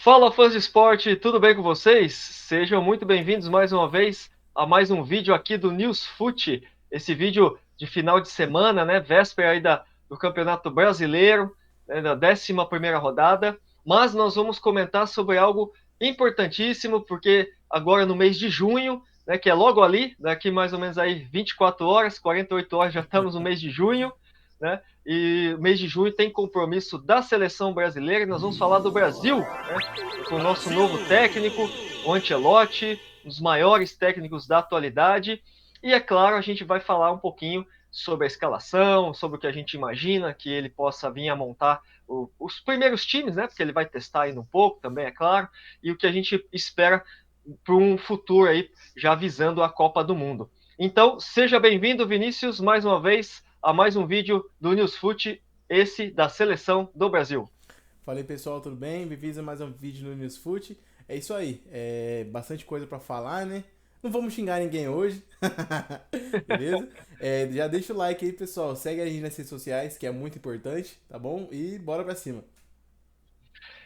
Fala, fãs de esporte, tudo bem com vocês? Sejam muito bem-vindos mais uma vez a mais um vídeo aqui do Newsfoot, esse vídeo de final de semana, né, véspera aí do Campeonato Brasileiro, né, da 11ª rodada, mas nós vamos comentar sobre algo importantíssimo, porque agora no mês de junho, né, que é logo ali, daqui mais ou menos aí 24 horas, 48 horas, já estamos no mês de junho, né? E o mês de junho tem compromisso da seleção brasileira e nós vamos falar do Brasil, né? Com o nosso novo técnico, o Ancelotti, um dos maiores técnicos da atualidade. E é claro, a gente vai falar um pouquinho sobre a escalação, sobre o que a gente imagina que ele possa vir a montar os primeiros times, né? Porque ele vai testar ainda um pouco também, é claro, e o que a gente espera para um futuro aí, já visando a Copa do Mundo. Então, seja bem-vindo, Vinícius, mais uma vez a mais um vídeo do Newsfoot, esse da seleção do Brasil. Fala aí, pessoal, tudo bem? Bem-vindos a mais um vídeo no Newsfoot. É isso aí, bastante coisa pra falar, né? Não vamos xingar ninguém hoje, beleza? Já deixa o like aí, pessoal. Segue a gente nas redes sociais, que é muito importante, tá bom? E bora pra cima.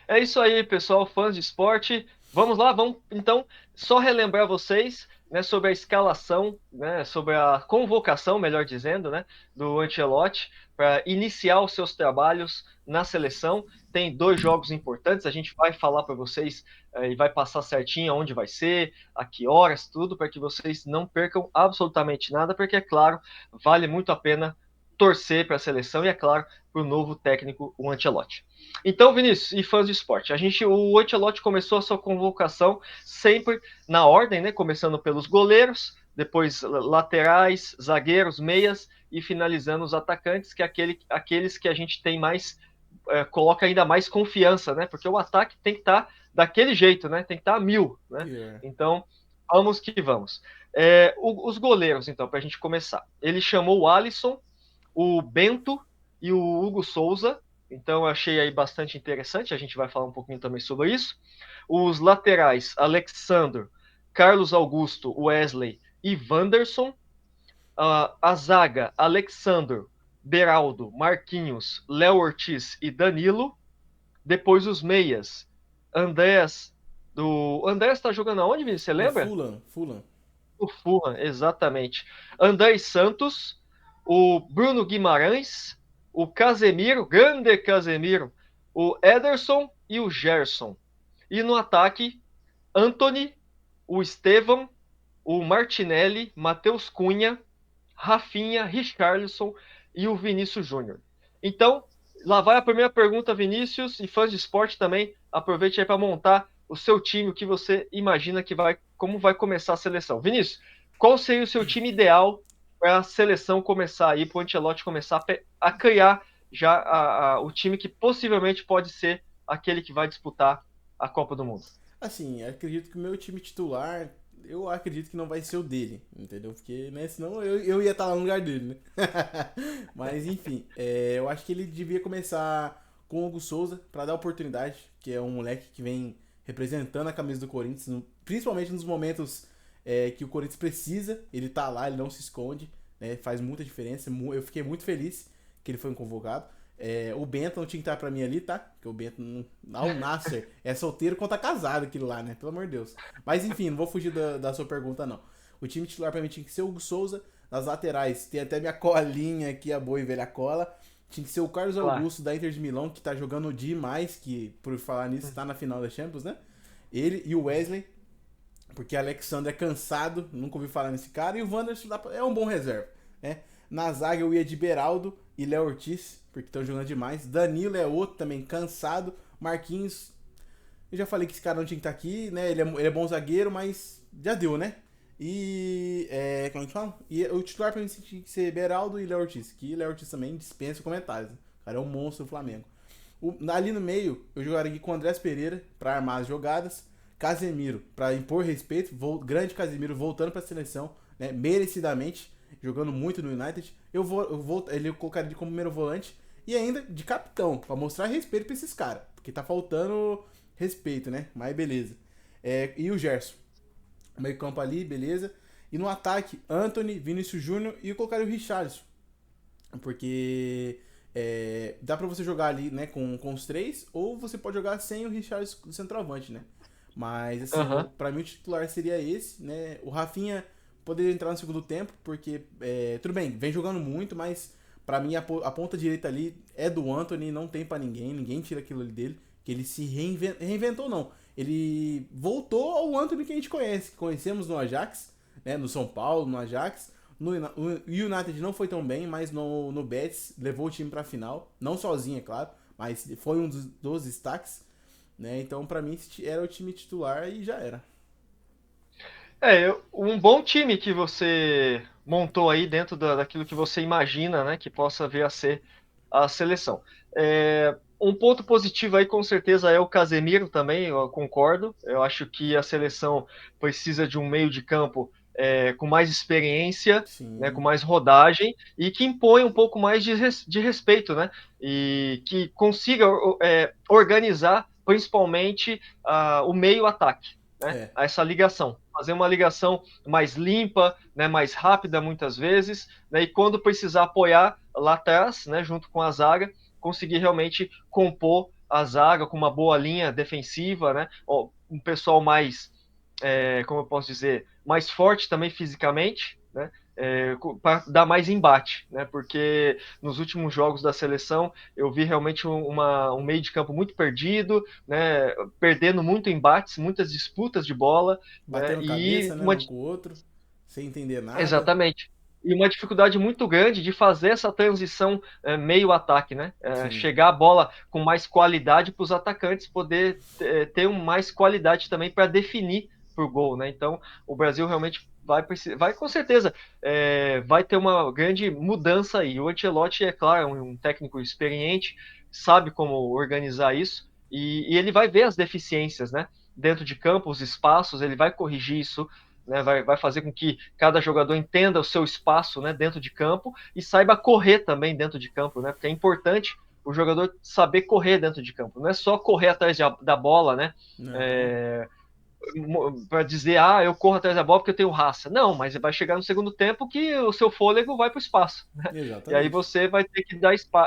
É isso aí, pessoal, fãs de esporte. Vamos lá, vamos então só relembrar vocês, né, sobre a escalação, né, sobre a convocação, melhor dizendo, né, do Ancelotti para iniciar os seus trabalhos na seleção. Tem 2 jogos importantes, a gente vai falar para vocês e vai passar certinho onde vai ser, a que horas, tudo, para que vocês não percam absolutamente nada, porque, é claro, vale muito a pena torcer para a seleção e, é claro, para o novo técnico, o Ancelotti. Então, Vinícius e fãs de esporte, o Ancelotti começou a sua convocação sempre na ordem, né? Começando pelos goleiros, depois laterais, zagueiros, meias e finalizando os atacantes, que é aqueles que a gente tem mais, coloca ainda mais confiança, né? Porque o ataque tem que estar daquele jeito, né? Tem que estar a 1000, né? Yeah. Então, vamos que vamos. Os goleiros, então, para a gente começar. Ele chamou o Alisson, o Bento e o Hugo Souza. Então, eu achei aí bastante interessante. A gente vai falar um pouquinho também sobre isso. Os laterais, Alexandre, Carlos Augusto, Wesley e Wanderson. A zaga, Alexandre, Beraldo, Marquinhos, Léo Ortiz e Danilo. Depois os meias, Andrés. O Andrés está jogando aonde, Vinícius? Você No lembra? Fulham. O Fulham, exatamente. Andrés Santos, o Bruno Guimarães, o Casemiro, grande Casemiro, o Ederson e o Gerson. E no ataque, Anthony, o Estevão, o Martinelli, Matheus Cunha, Rafinha, Richarlison e o Vinícius Júnior. Então, lá vai a primeira pergunta, Vinícius, e fãs de esporte também, aproveite aí para montar o seu time, o que você imagina que como vai começar a seleção. Vinícius, qual seria o seu time ideal para a seleção começar aí, para o Ancelotti começar a criar já o time que possivelmente pode ser aquele que vai disputar a Copa do Mundo? Assim, acredito que o meu time titular, eu acredito que não vai ser o dele, entendeu? Porque, né, senão eu ia estar lá no lugar dele, né? Mas, enfim, eu acho que ele devia começar com o Hugo Souza pra dar oportunidade, que é um moleque que vem representando a camisa do Corinthians, principalmente nos momentos que o Corinthians precisa, ele tá lá, ele não se esconde, né? Faz muita diferença. Eu fiquei muito feliz que ele foi convocado. O Bento não tinha que estar pra mim ali, tá? Porque o Bento, ao Nasser, é solteiro quanto tá casado aquilo lá, né? Pelo amor de Deus. Mas enfim, não vou fugir da sua pergunta, não. O time titular pra mim tinha que ser o Hugo Souza. Nas laterais, tem até minha colinha aqui, a boa e velha cola. Tinha que ser o Carlos Claro. Augusto, da Inter de Milão, que tá jogando demais, que, por falar nisso, tá na final da Champions, né? Ele e o Wesley, porque o Alexandre é cansado, nunca ouvi falar nesse cara. E o Wanderson é um bom reserva, né? Na zaga eu ia de Beraldo e Léo Ortiz, porque estão jogando demais. Danilo é outro também, cansado. Marquinhos, eu já falei que esse cara não tinha que estar aqui, né? Ele é bom zagueiro, mas já deu, né? E, como é que fala? E o titular pra mim tinha que ser Beraldo e Léo Ortiz, que Léo Ortiz também dispensa comentários. Né? O cara é um monstro do Flamengo. Ali no meio, eu jogaria aqui com o Andrés Pereira pra armar as jogadas. Casemiro, pra impor respeito. Grande Casemiro voltando pra seleção, né? Merecidamente, jogando muito no United. Ele colocaria ele como primeiro volante e ainda de capitão, pra mostrar respeito pra esses caras. Porque tá faltando respeito, né? Mas beleza. E o Gerson. Meio campo ali, beleza. E no ataque, Anthony, Vinícius Júnior e eu colocaria o Richarlison. Porque dá pra você jogar ali, né, com os três, ou você pode jogar sem o Richarlison centroavante, né? Mas, assim, Aham. pra mim o titular seria esse, né? O Rafinha poderia entrar no segundo tempo, porque, tudo bem, vem jogando muito, mas pra mim a ponta direita ali é do Antony, não tem pra ninguém, ninguém tira aquilo ali dele, que ele se reinventou, não. Ele voltou ao Antony que a gente conhece, que conhecemos no Ajax, né, no São Paulo, no Ajax. O United não foi tão bem, mas no Betis levou o time pra final, não sozinho, é claro, mas foi um dos destaques, né? Então, pra mim, era o time titular e já era. Um bom time que você montou aí dentro daquilo que você imagina, né, que possa vir a ser a seleção. Um ponto positivo aí com certeza é o Casemiro também, eu concordo. Eu acho que a seleção precisa de um meio de campo com mais experiência, né, com Sim, mais rodagem e que impõe um pouco mais de respeito, né, e que consiga organizar principalmente o meio-ataque, né, é. essa ligação. Fazer uma ligação mais limpa, né, mais rápida muitas vezes, né, e quando precisar apoiar lá atrás, né, junto com a zaga, conseguir realmente compor a zaga com uma boa linha defensiva, né, um pessoal mais, como eu posso dizer, mais forte também fisicamente, né, para dar mais embate, né, porque nos últimos jogos da seleção eu vi realmente um meio de campo muito perdido, né, perdendo muito embates, muitas disputas de bola, né, Batendo e cabeça, né, um com o outro, sem entender nada. exatamente. E uma dificuldade muito grande de fazer essa transição meio-ataque, né? Sim. Chegar a bola com mais qualidade para os atacantes poder ter mais qualidade também para definir por gol, né? Então, o Brasil realmente vai com certeza, vai ter uma grande mudança aí. O Ancelotti, é claro, é um técnico experiente, sabe como organizar isso e ele vai ver as deficiências, né? Dentro de campo, os espaços, ele vai corrigir isso, né, vai fazer com que cada jogador entenda o seu espaço, né, dentro de campo e saiba correr também dentro de campo, né, porque é importante o jogador saber correr dentro de campo, não é só correr atrás da bola, né, Não, para dizer, eu corro atrás da bola porque eu tenho raça. Não, mas vai chegar no segundo tempo que o seu fôlego vai para o espaço, né? E aí exatamente. você vai ter que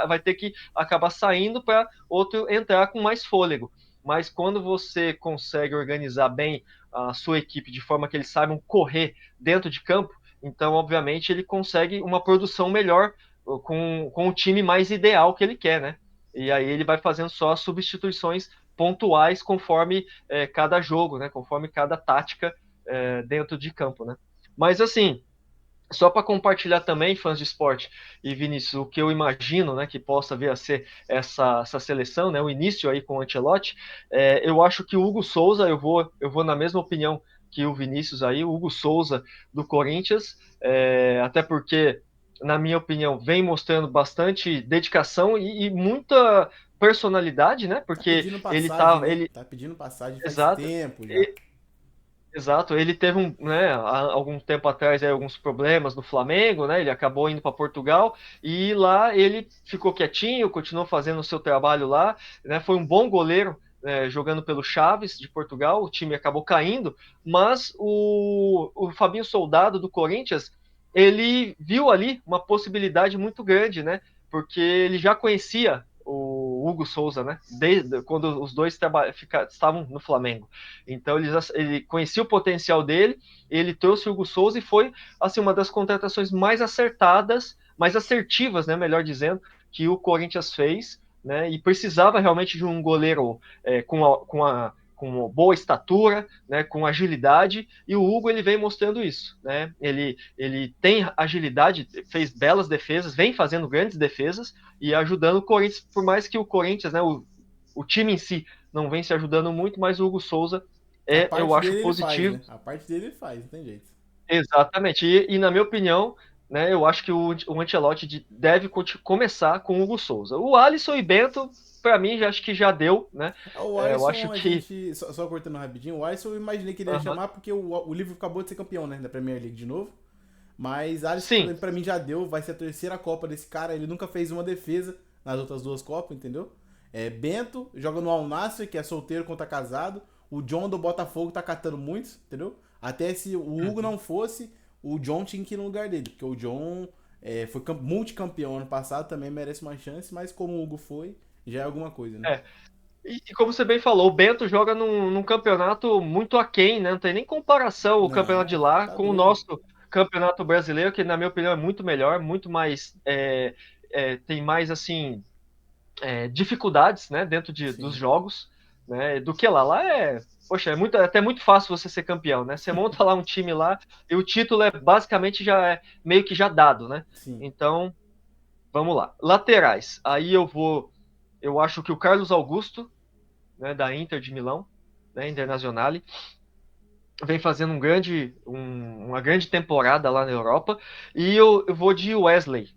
vai ter que acabar saindo para outro entrar com mais fôlego. Mas quando você consegue organizar bem a sua equipe de forma que eles saibam correr dentro de campo, então, obviamente, ele consegue uma produção melhor com o time mais ideal que ele quer, né? E aí ele vai fazendo só as substituições pontuais conforme cada jogo, né? Conforme cada tática dentro de campo, né? Mas assim, só para compartilhar também, fãs de esporte e Vinícius, o que eu imagino, né, que possa vir a ser essa seleção, né, o início aí com o Ancelotti, eu acho que o Hugo Souza, eu vou na mesma opinião que o Vinícius aí, o Hugo Souza do Corinthians, até porque, na minha opinião, vem mostrando bastante dedicação e muita personalidade, né, Tá porque pedindo passagem, né? ele, Tá pedindo passagem faz exato, tempo já. exato, ele teve há algum tempo atrás alguns problemas no Flamengo, né? Ele acabou indo para Portugal e lá ele ficou quietinho, continuou fazendo o seu trabalho lá, né? Foi um bom goleiro, jogando pelo Chaves de Portugal. O time acabou caindo, mas o Fabinho Soldado do Corinthians, ele viu ali uma possibilidade muito grande, né? Porque ele já conhecia o Hugo Souza, né? Desde quando os dois estavam no Flamengo. Então ele conhecia o potencial dele, ele trouxe o Hugo Souza e foi assim uma das contratações mais acertadas, mais assertivas, né, melhor dizendo, que o Corinthians fez, né? E precisava realmente de um goleiro com uma boa estatura, né, com agilidade, e o Hugo ele vem mostrando isso, né? Ele tem agilidade, fez belas defesas, vem fazendo grandes defesas e ajudando o Corinthians, por mais que o Corinthians, né, o time em si não vem se ajudando muito, mas o Hugo Souza A eu parte acho dele ele faz, positivo. né? A parte dele ele faz, não tem jeito. Exatamente. E na minha opinião, né, eu acho que o Ancelotti deve começar com o Hugo Souza. O Alisson e Bento, para mim, já acho que já deu, né? O Eu acho Alisson, a que. gente. Só cortando rapidinho, o Alisson eu imaginei que ele ia Uhum. chamar porque o Liverpool acabou de ser campeão, né? Da Premier League de novo. Mas Alisson Sim. pra mim já deu, vai ser a terceira Copa desse cara. Ele nunca fez uma defesa nas outras duas Copas, entendeu? Bento joga no Al Nassr, que é solteiro contra casado. O John do Botafogo tá catando muitos, entendeu? Até se o Hugo Uhum. não fosse, o John tinha que ir no lugar dele, porque o John Foi multicampeão ano passado, também merece uma chance, mas como o Hugo foi, já é alguma coisa, né? É, e como você bem falou, o Bento joga num campeonato muito aquém, né? Não tem nem comparação o campeonato de Não, lá tá com o doido. nosso campeonato brasileiro, que na minha opinião é muito melhor, muito mais. Tem mais assim dificuldades, né, dentro dos Sim. jogos, né, do que lá. Lá poxa, é até muito fácil você ser campeão, né? Você monta lá um time lá e o título basicamente já meio que já dado, né? Sim. Então, vamos lá. Laterais. Aí eu acho que o Carlos Augusto, né, da Inter de Milão, né, Internazionale, vem fazendo uma grande temporada lá na Europa. E eu vou de Wesley,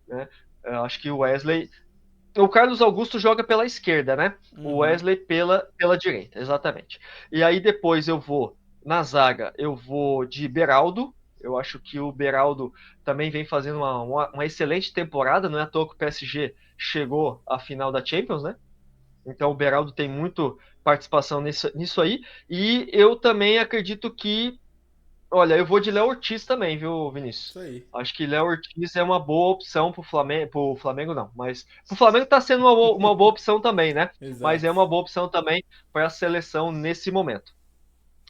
né? Eu acho que o Carlos Augusto joga pela esquerda, né? O Uhum. Wesley pela direita, exatamente. E aí depois na zaga, eu vou de Beraldo. Eu acho que o Beraldo também vem fazendo uma excelente temporada. Não é à toa que o PSG chegou à final da Champions, né? Então o Beraldo tem muito participação nisso aí. E eu também acredito que olha, eu vou de Léo Ortiz também, viu, Isso Vinícius? aí. Acho que Léo Ortiz é uma boa opção pro Flamengo não, mas pro Flamengo tá sendo uma boa opção também, né? Mas é Exato. uma boa opção também para a seleção nesse momento.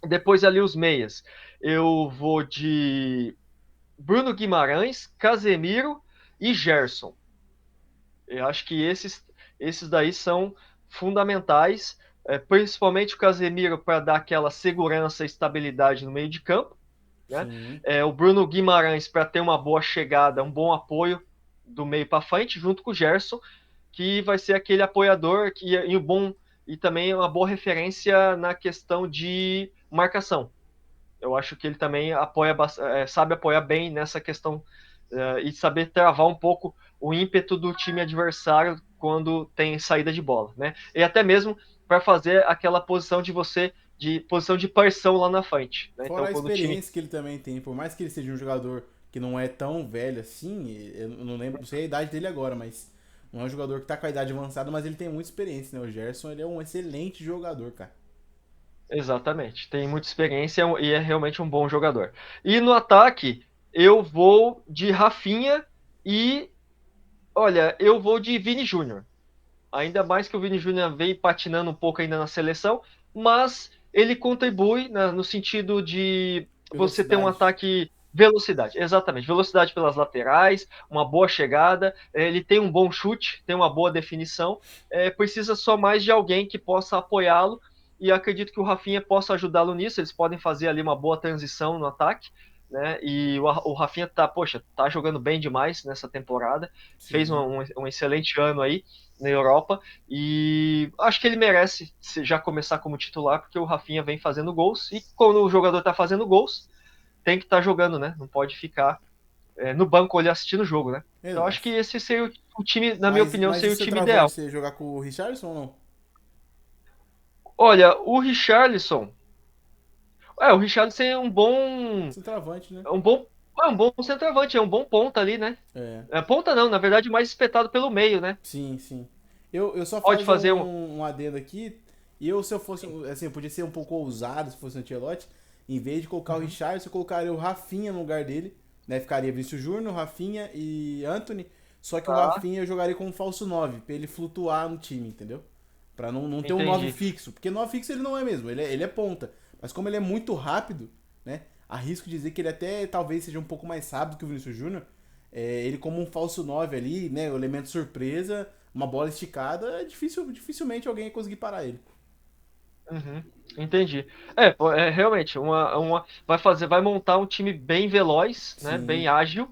Depois ali os meias. Eu vou de Bruno Guimarães, Casemiro e Gerson. Eu acho que esses daí são fundamentais, principalmente o Casemiro para dar aquela segurança e estabilidade no meio de campo, né? Sim. O Bruno Guimarães para ter uma boa chegada, um bom apoio do meio para frente, junto com o Gerson, que vai ser aquele apoiador e também uma boa referência na questão de marcação. Eu acho que ele também sabe apoiar bem nessa questão e saber travar um pouco o ímpeto do time adversário quando tem saída de bola, né? E até mesmo para fazer aquela posição de pressão lá na frente, né? Então Fora a quando o time experiência que ele também tem, por mais que ele seja um jogador que não é tão velho assim, eu não lembro, não sei a idade dele agora, mas não é um jogador que tá com a idade avançada, mas ele tem muita experiência, né? O Gerson, ele é um excelente jogador, cara. exatamente, tem muita experiência e é realmente um bom jogador. E no ataque eu vou de Rafinha e olha, eu vou de Vini Júnior. Ainda mais que o Vini Júnior veio patinando um pouco ainda na seleção, mas ele contribui no sentido de você ter um Velocidade. ataque velocidade, exatamente, velocidade pelas laterais, uma boa chegada, ele tem um bom chute, tem uma boa definição, precisa só mais de alguém que possa apoiá-lo e acredito que o Rafinha possa ajudá-lo nisso. Eles podem fazer ali uma boa transição no ataque, né? E o Rafinha tá jogando bem demais nessa temporada, fez Sim. um excelente ano aí na Europa e acho que ele merece já começar como titular porque o Rafinha vem fazendo gols e quando o jogador está fazendo gols tem que estar jogando, né? Não pode ficar no banco ali assistindo o jogo, né? Então acho que Exato. esse seria o time, na minha Mas, opinião, mas e seria o o time centroavante, ideal. você jogar com o Richarlison ou não? Olha, o Richarlison Centroavante, né? é um bom centroavante, é um bom ponta ali, né? É. Ponta não, na verdade mais espetado pelo meio, né? Sim, sim. Eu só Pode fazer fazer um adendo aqui. Se eu fosse, assim, eu podia ser um pouco ousado se fosse o Ancelotti. Em vez de colocar o Uhum. Richarlison, eu colocaria o Rafinha no lugar dele. Né? Ficaria Vinícius Júnior, Rafinha e Anthony. Só que o Tá, Rafinha eu jogaria como falso 9 pra ele flutuar no time, entendeu? Pra não ter um 9 entendi. fixo. Porque 9 fixo ele não é mesmo, ele é ponta. Mas como ele é muito rápido, né? Arrisco dizer que ele até talvez seja um pouco mais rápido que o Vinícius Júnior. Ele como um falso 9 ali, né? O elemento surpresa, uma bola esticada, dificilmente alguém ia conseguir parar ele. Uhum, entendi. Pô, realmente vai montar um time bem veloz, né, Sim. bem ágil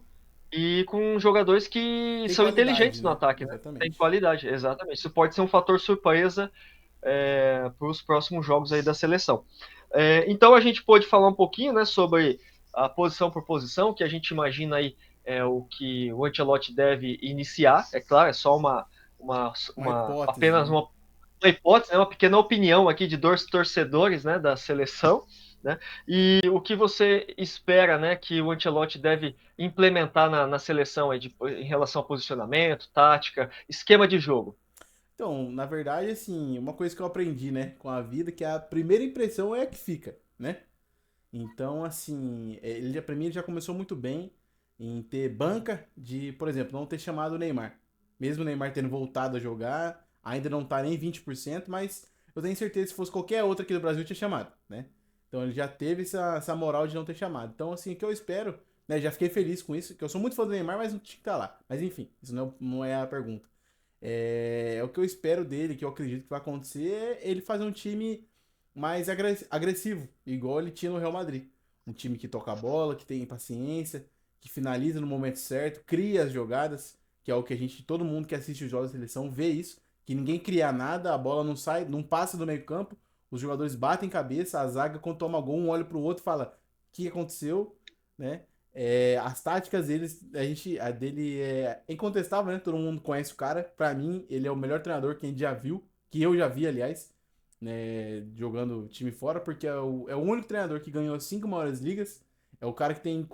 e com jogadores que Tem são qualidade, inteligentes no né? ataque, né? Tem Exatamente. qualidade, exatamente. Isso pode ser um fator surpresa para os próximos jogos aí da seleção. Então a gente pode falar um pouquinho, né, sobre a posição por posição que a gente imagina aí o que o Ancelotti deve iniciar. É claro, é só Uma hipótese, apenas né? uma hipótese, né, uma pequena opinião aqui de dois torcedores, né, da seleção, né? E o que você espera, né, que o Ancelotti deve implementar na seleção aí em relação a posicionamento, tática, esquema de jogo? Então, na verdade, assim, uma coisa que eu aprendi, né, com a vida, que a primeira impressão é a que fica, né? Então, assim, pra mim ele já começou muito bem. em ter banca de, por exemplo, não ter chamado o Neymar. Mesmo o Neymar tendo voltado a jogar, ainda não tá nem 20%, mas eu tenho certeza que se fosse qualquer outro aqui do Brasil tinha chamado, né? Então ele já teve essa moral de não ter chamado. Então, assim, o que eu espero, né? Já fiquei feliz com isso, que eu sou muito fã do Neymar, mas não tinha que estar lá. Mas enfim, isso não é a pergunta. O que eu espero dele, que eu acredito que vai acontecer, é ele fazer um time mais agressivo, igual ele tinha no Real Madrid. Um time que toca a bola, que tem paciência, que finaliza no momento certo, cria as jogadas, que é o que todo mundo que assiste os jogos da seleção vê isso, que ninguém cria nada, a bola não sai, não passa do meio campo, os jogadores batem cabeça, a zaga quando toma gol, um olha pro outro e fala, o que aconteceu, né? As táticas a dele é incontestável, né? Todo mundo conhece o cara. Pra mim, ele é o melhor treinador que a gente já viu, que eu já vi, aliás, né? Jogando time fora, porque é o único treinador que ganhou 5 maiores ligas. É o cara que tem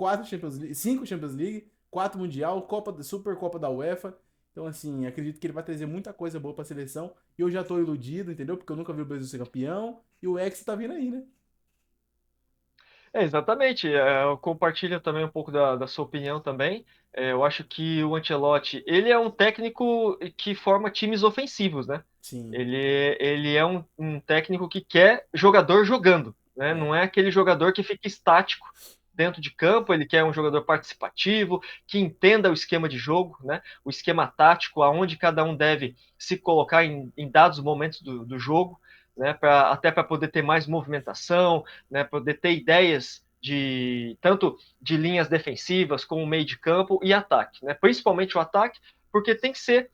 5 Champions League, 4 Mundial, Supercopa da UEFA. Então, assim, acredito que ele vai trazer muita coisa boa pra seleção. E eu já tô iludido, entendeu? Porque eu nunca vi o Brasil ser campeão. E o Hexa tá vindo aí, né? Exatamente. Eu compartilho também um pouco da sua opinião também. Eu acho que o Ancelotti, ele é um técnico que forma times ofensivos, né? Sim. Ele é um técnico que quer jogador jogando, né? É. Não é aquele jogador que fica estático dentro de campo, ele quer um jogador participativo, que entenda o esquema de jogo, né? O esquema tático, aonde cada um deve se colocar em dados momentos do jogo, né? Até para poder ter mais movimentação, né? Poder ter ideias tanto de linhas defensivas como meio de campo e ataque, né? Principalmente o ataque, porque tem que ser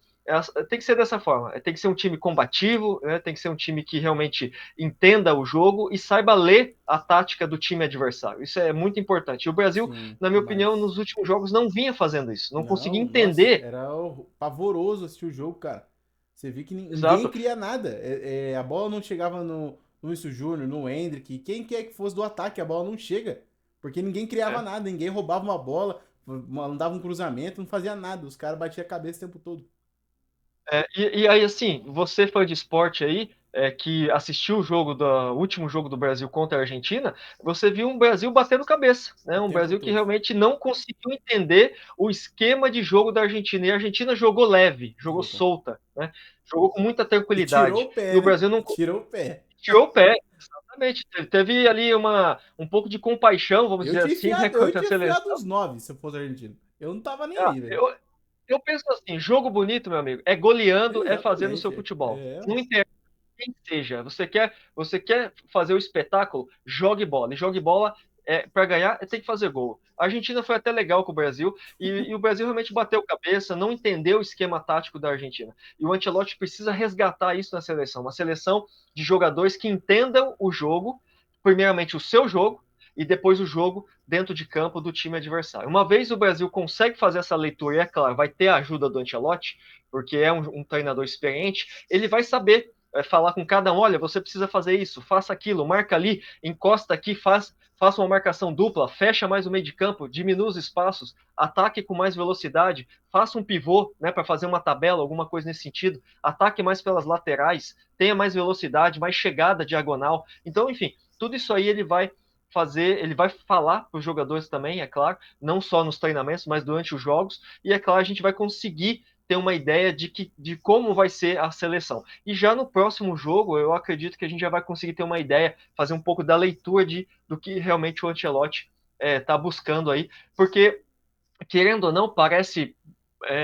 dessa forma. Tem que ser um time combativo, né? Tem que ser um time que realmente entenda o jogo e saiba ler a tática do time adversário. Isso é muito importante. E o Brasil, Sim, na minha opinião, demais. nos últimos jogos não vinha fazendo isso. Não conseguia Não, nossa, entender. era pavoroso assistir o jogo, cara. Você viu que ninguém Exato. cria nada. A bola não chegava no Vinícius Júnior, no Endrick, quem quer que fosse do ataque, a bola não chega. Porque ninguém criava É. nada, ninguém roubava uma bola, mandava um cruzamento, não fazia nada. Os caras batiam a cabeça o tempo todo. E aí, assim, você fã de esporte aí, que assistiu o último jogo do Brasil contra a Argentina, você viu um Brasil batendo cabeça, né? O Um tempo Brasil que todo. realmente não conseguiu entender o esquema de jogo da Argentina. E a Argentina jogou leve, jogou Jogou. solta, né? Jogou com muita E tirou tranquilidade. o E pé, o né? Brasil não E tirou o pé. tirou o pé, exatamente. Teve ali um pouco de compaixão, vamos dizer assim, né, Eu contra a tinha enfiado seleção. uns 9 se eu fosse argentino. Eu não tava nem Ah, aí, velho. eu penso assim, jogo bonito, meu amigo, é goleando, é fazendo o seu Exatamente. futebol. Não Mas interessa quem seja. Você quer fazer o espetáculo? Jogue bola. E jogue bola para ganhar, tem que fazer gol. A Argentina foi até legal com o Brasil e o Brasil realmente bateu cabeça, não entendeu o esquema tático da Argentina. E o Ancelotti precisa resgatar isso na seleção, uma seleção de jogadores que entendam o jogo, primeiramente o seu jogo e depois o jogo dentro de campo do time adversário. Uma vez o Brasil consegue fazer essa leitura, e é claro, vai ter a ajuda do Ancelotti, porque é um treinador experiente, ele vai saber falar com cada um, olha, você precisa fazer isso, faça aquilo, marca ali, encosta aqui, faça uma marcação dupla, fecha mais o meio de campo, diminua os espaços, ataque com mais velocidade, faça um pivô, né, para fazer uma tabela, alguma coisa nesse sentido, ataque mais pelas laterais, tenha mais velocidade, mais chegada diagonal. Então, enfim, tudo isso aí ele vai falar para os jogadores também, é claro, não só nos treinamentos, mas durante os jogos, e é claro, a gente vai conseguir ter uma ideia de como vai ser a seleção. E já no próximo jogo, eu acredito que a gente já vai conseguir ter uma ideia, fazer um pouco da leitura do que realmente o Ancelotti está buscando aí, porque, querendo ou não, parece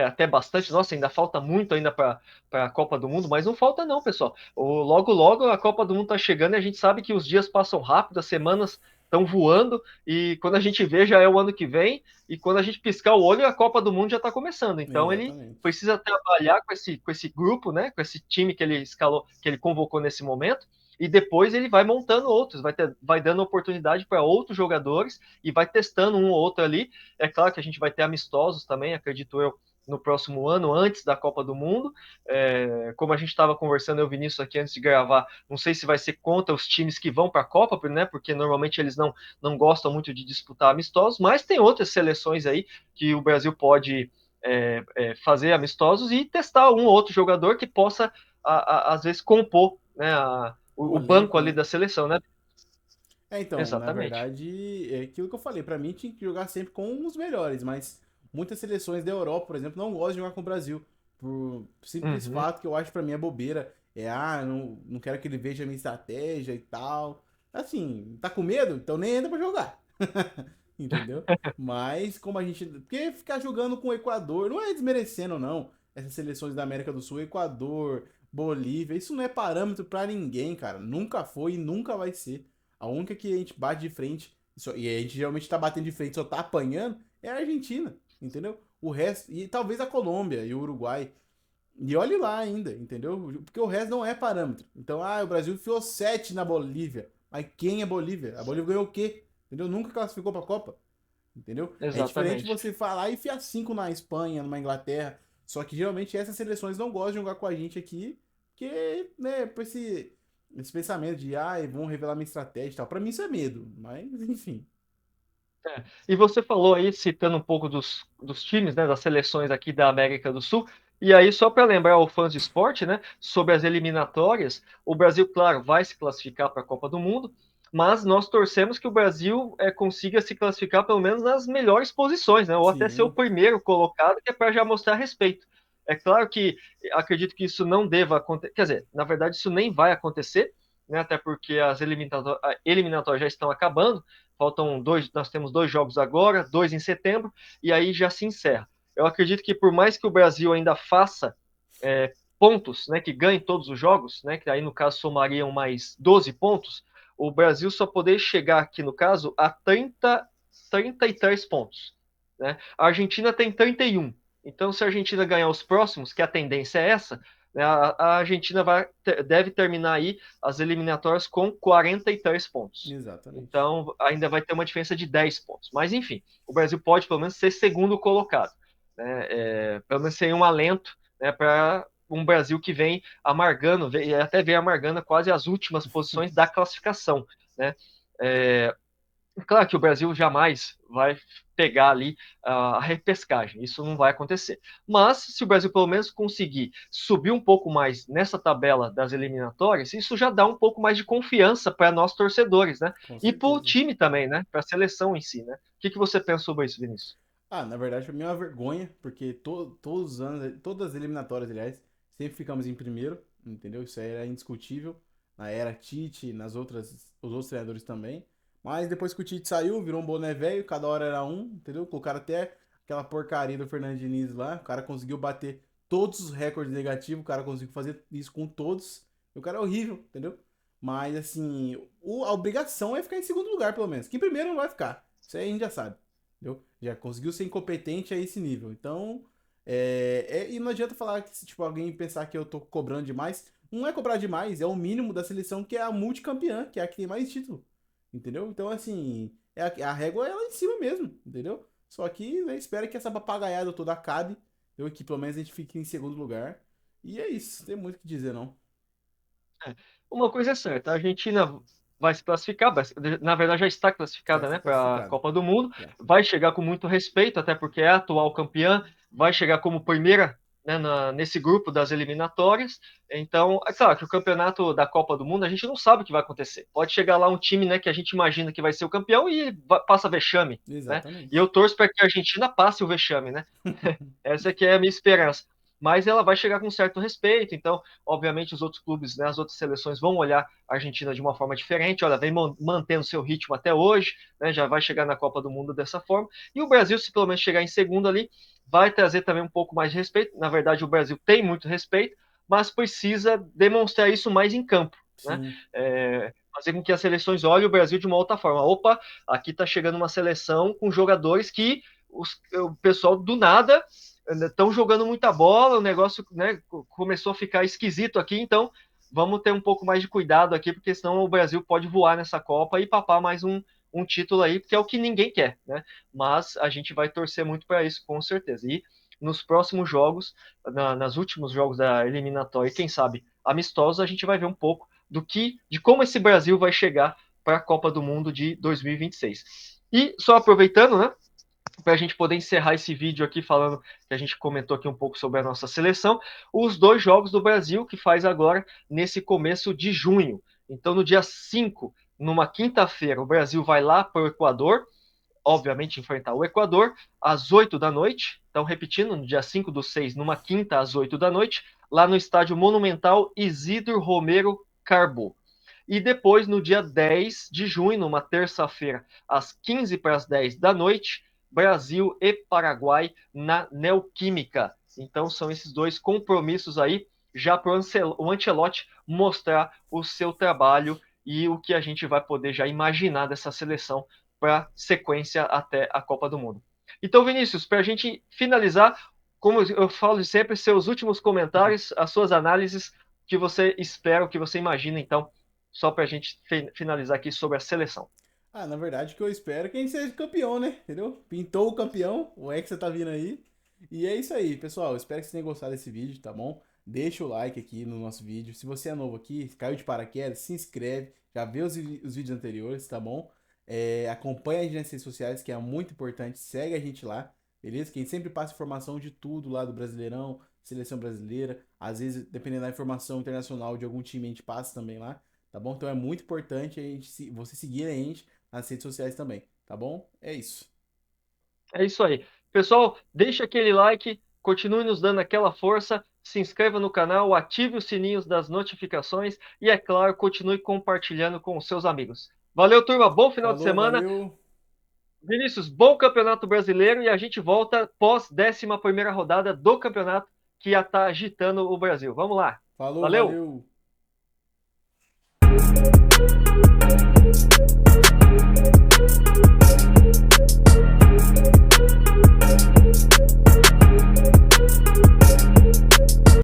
até bastante. Nossa, ainda falta muito ainda para a Copa do Mundo, mas não falta não, pessoal. Logo, logo a Copa do Mundo está chegando e a gente sabe que os dias passam rápido, as semanas estão voando e quando a gente vê já é o ano que vem e quando a gente piscar o olho a Copa do Mundo já está começando. Então ele exatamente. precisa trabalhar com esse grupo, né, com esse time que ele escalou, que ele convocou nesse momento. E depois ele vai montando outros, vai dando oportunidade para outros jogadores e vai testando um ou outro ali. É claro que a gente vai ter amistosos também, acredito eu, no próximo ano, antes da Copa do Mundo. Como a gente estava conversando, eu vi nisso aqui antes de gravar, não sei se vai ser contra os times que vão para a Copa, né? Porque normalmente eles não gostam muito de disputar amistosos, mas tem outras seleções aí que o Brasil pode fazer amistosos e testar um ou outro jogador que possa, às vezes, compor, né, O o banco elenco, ali né? da seleção, né? Então, na Exatamente. verdade, é aquilo que eu falei. Pra mim, tinha que jogar sempre com os melhores, mas muitas seleções da Europa, por exemplo, não gostam de jogar com o Brasil. Por simples Uhum. fato que eu acho pra mim é bobeira. Não quero que ele veja a minha estratégia e tal. Assim, tá com medo? Então nem entra pra jogar. Entendeu? Mas como a gente. Porque ficar jogando com o Equador, não é desmerecendo, não. Essas seleções da América do Sul, Equador, Bolívia, isso não é parâmetro pra ninguém, cara. Nunca foi e nunca vai ser. A única que a gente bate de frente, e a gente geralmente tá batendo de frente, só tá apanhando, é a Argentina, entendeu? O resto, e talvez a Colômbia e o Uruguai. E olhe lá ainda, entendeu? Porque o resto não é parâmetro. Então, o Brasil enfiou 7 na Bolívia. Mas quem é Bolívia? A Bolívia ganhou o quê? Entendeu? Nunca classificou pra Copa. Entendeu? É diferente Exatamente. você falar e enfiar 5 na Espanha, numa Inglaterra. Só que geralmente essas seleções não gostam de jogar com a gente aqui, porque, né, por esse pensamento de, vão revelar minha estratégia e tal. Pra mim isso é medo, mas enfim. É. E você falou aí, citando um pouco dos times, né, das seleções aqui da América do Sul, e aí só para lembrar os fãs de esporte, né, sobre as eliminatórias, o Brasil, claro, vai se classificar para a Copa do Mundo, mas nós torcemos que o Brasil consiga se classificar pelo menos nas melhores posições, né, ou até ser o Sim, primeiro colocado, que é para já mostrar respeito. É claro que acredito que isso não deva acontecer, quer dizer, na verdade isso nem vai acontecer, né, até porque as eliminatórias já estão acabando. Faltam dois, nós temos 2 jogos agora, 2 em setembro, e aí já se encerra. Eu acredito que por mais que o Brasil ainda faça pontos, né, que ganhe todos os jogos, né, que aí no caso somariam mais 12 pontos, o Brasil só poder chegar aqui no caso a 33 pontos. Né? A Argentina tem 31. Então, se a Argentina ganhar os próximos, que a tendência é essa, né, a Argentina deve terminar aí as eliminatórias com 43 pontos. exatamente. Então, ainda vai ter uma diferença de 10 pontos. Mas, enfim, o Brasil pode pelo menos ser segundo colocado. Né? Pelo menos ser um alento, né, para um Brasil que vem amargando, até vem amargando quase as últimas posições da classificação. Né? É, Claro que o Brasil jamais vai pegar ali a repescagem, isso não vai acontecer. Mas se o Brasil pelo menos conseguir subir um pouco mais nessa tabela das eliminatórias, isso já dá um pouco mais de confiança para nós torcedores, né? Com E para o certeza. time também, né? Para a seleção em si, né? O que você pensa sobre isso, Vinícius? Na verdade, pra mim é uma vergonha, porque todos os anos, todas as eliminatórias, aliás, sempre ficamos em primeiro, entendeu? Isso aí era indiscutível. Na era Tite, os outros treinadores também. Mas depois que o Tite saiu, virou um boné velho, cada hora era um, entendeu? Colocaram até aquela porcaria do Fernando Diniz lá. O cara conseguiu bater todos os recordes negativos, o cara conseguiu fazer isso com todos. E o cara é horrível, entendeu? Mas assim, a obrigação é ficar em segundo lugar, pelo menos. Que em primeiro não vai ficar. Isso aí a gente já sabe. Entendeu? Já conseguiu ser incompetente a esse nível. Então, e não adianta falar que se tipo, alguém pensar que eu tô cobrando demais. Não é cobrar demais, é o mínimo da seleção que é a multicampeã, que é a que tem mais título. Entendeu? Então, assim, a régua é lá em cima mesmo, entendeu? Só que né, espera que essa papagaiada toda acabe, entendeu? Que pelo menos a gente fique em segundo lugar. E é isso, não tem muito o que dizer, não. Uma coisa é certa, a Argentina vai se classificar, na verdade já está Já classificada, está né, para a classificado. Copa do Mundo, Já. vai chegar com muito respeito, até porque é a atual campeã, vai chegar como primeira, né, nesse grupo das eliminatórias. Então, é claro que o campeonato da Copa do Mundo a gente não sabe o que vai acontecer. Pode chegar lá um time, né, que a gente imagina que vai ser o campeão e passa vexame, né? E eu Exatamente. torço para que a Argentina passe o vexame, né? Essa que é a minha esperança. Mas ela vai chegar com certo respeito, então, obviamente, os outros clubes, né, as outras seleções vão olhar a Argentina de uma forma diferente. Olha, vem mantendo seu ritmo até hoje, né, já vai chegar na Copa do Mundo dessa forma. E o Brasil, se pelo menos chegar em segundo ali, vai trazer também um pouco mais de respeito. Na verdade, o Brasil tem muito respeito, mas precisa demonstrar isso mais em campo, né? Sim, Fazer com que as seleções olhem o Brasil de uma outra forma. Opa, aqui está chegando uma seleção com jogadores que o pessoal do nada estão jogando muita bola, o negócio, né, começou a ficar esquisito aqui, então vamos ter um pouco mais de cuidado aqui, porque senão o Brasil pode voar nessa Copa e papar mais um título aí, que é o que ninguém quer, né? Mas a gente vai torcer muito para isso, com certeza. E nos próximos jogos, nas últimos jogos da eliminatória, e quem sabe amistosos, a gente vai ver um pouco de como esse Brasil vai chegar para a Copa do Mundo de 2026. E só aproveitando, né? Para a gente poder encerrar esse vídeo aqui falando que a gente comentou aqui um pouco sobre a nossa seleção, os 2 jogos do Brasil que faz agora nesse começo de junho. Então, no dia 5 numa quinta-feira, o Brasil vai lá para o Equador, obviamente enfrentar o Equador, às 8 da noite. Então, repetindo, no dia 5/6, numa quinta, às 8 da noite, lá no estádio Monumental Isidro Romero Carbo. E depois, no dia 10 de junho, numa terça-feira, às 15 para as 10 da noite, Brasil e Paraguai na Neoquímica. Então, são esses dois compromissos aí, já para o Ancelotti mostrar o seu trabalho e o que a gente vai poder já imaginar dessa seleção para sequência até a Copa do Mundo. Então, Vinícius, para a gente finalizar, como eu falo sempre, seus últimos comentários, as suas análises que você espera, o que você imagina, então, só para a gente finalizar aqui sobre a seleção. Ah, na verdade, o que eu espero é que a gente seja campeão, né? Entendeu? Pintou o campeão, o Hexa tá vindo aí. E é isso aí, pessoal. Espero que vocês tenham gostado desse vídeo, tá bom? Deixa o like aqui no nosso vídeo. Se você é novo aqui, caiu de paraquedas, se inscreve, já vê os vídeos anteriores, tá bom? Acompanha a gente nas redes sociais, que é muito importante. Segue a gente lá, beleza? Quem sempre passa informação de tudo lá do Brasileirão, seleção brasileira. Às vezes, dependendo da informação internacional de algum time, a gente passa também lá, tá bom? Então é muito importante você seguir a gente nas redes sociais também, tá bom? É isso. É isso aí. Pessoal, deixa aquele like, continue nos dando aquela força, se inscreva no canal, ative os sininhos das notificações e, é claro, continue compartilhando com os seus amigos. Valeu, turma. Bom final de Falou, semana. valeu. Vinícius, bom Campeonato Brasileiro e a gente volta pós 11ª rodada do campeonato que já está agitando o Brasil. Vamos lá. Falou, Valeu! valeu.